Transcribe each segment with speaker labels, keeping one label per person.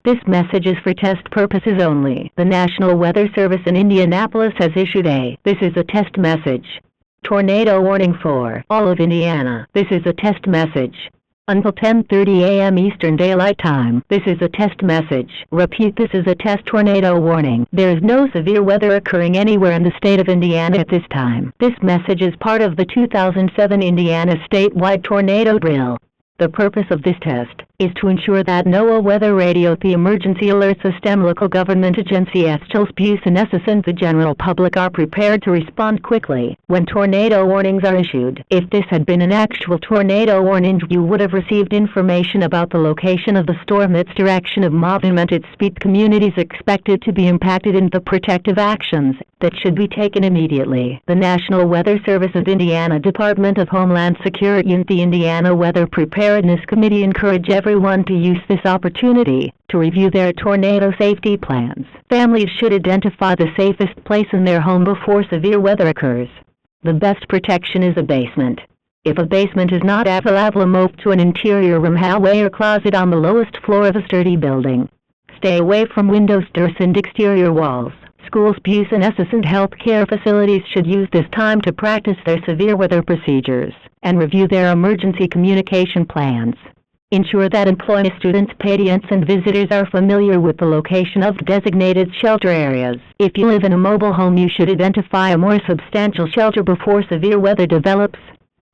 Speaker 1: This message is for test purposes only. The National Weather Service in Indianapolis has issued this is a test message. Tornado warning for all of Indiana. This is a test message. Until 10:30 a.m. Eastern Daylight Time. This is a test message. Repeat, this is a test tornado warning. There is no severe weather occurring anywhere in the state of Indiana at this time. This message is part of the 2007 Indiana statewide tornado drill. The purpose of this test is to ensure that NOAA Weather Radio, the emergency alert system, local government agencies, and the general public are prepared to respond quickly when tornado warnings are issued. If this had been an actual tornado warning, you would have received information about the location of the storm, its direction of movement, its speed, communities expected to be impacted, and the protective actions that should be taken immediately. The National Weather Service of Indiana, Department of Homeland Security, and the Indiana Weather Preparedness Committee encourage everyone to use this opportunity to review their tornado safety plans. Families should identify the safest place in their home before severe weather occurs. The best protection is a basement. If a basement is not available, move to an interior room, hallway, or closet on the lowest floor of a sturdy building. Stay away from windows, doors, and exterior walls. Schools, businesses, and healthcare facilities should use this time to practice their severe weather procedures and review their emergency communication plans. Ensure that employees, students, patients, and visitors are familiar with the location of designated shelter areas. If you live in a mobile home, you should identify a more substantial shelter before severe weather develops.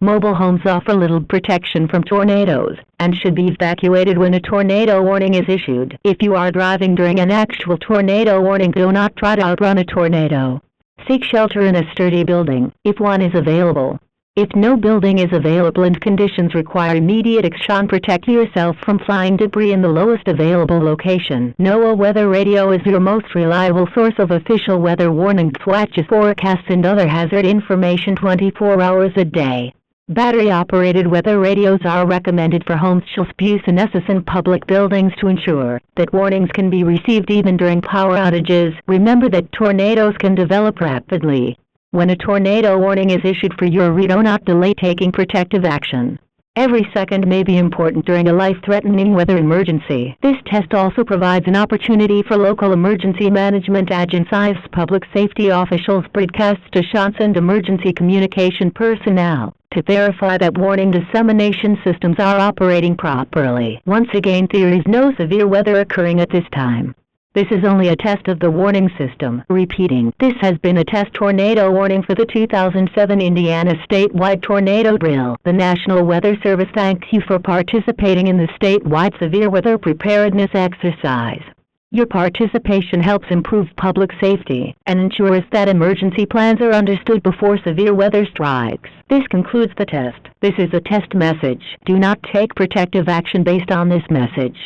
Speaker 1: Mobile homes offer little protection from tornadoes and should be evacuated when a tornado warning is issued. If you are driving during an actual tornado warning, do not try to outrun a tornado. Seek shelter in a sturdy building, if one is available. If no building is available and conditions require immediate action, protect yourself from flying debris in the lowest available location. NOAA Weather Radio is your most reliable source of official weather warnings, watches, forecasts, and other hazard information 24 hours a day. Battery-operated weather radios are recommended for homes, businesses, and public buildings to ensure that warnings can be received even during power outages. Remember that tornadoes can develop rapidly. When a tornado warning is issued for your area, do not delay taking protective action. Every second may be important during a life-threatening weather emergency. This test also provides an opportunity for local emergency management agencies, public safety officials, broadcast stations, and emergency communication personnel to verify that warning dissemination systems are operating properly. Once again, there is no severe weather occurring at this time. This is only a test of the warning system. Repeating, this has been a test tornado warning for the 2007 Indiana statewide tornado drill. The National Weather Service thanks you for participating in the statewide severe weather preparedness exercise. Your participation helps improve public safety and ensures that emergency plans are understood before severe weather strikes. This concludes the test. This is a test message. Do not take protective action based on this message.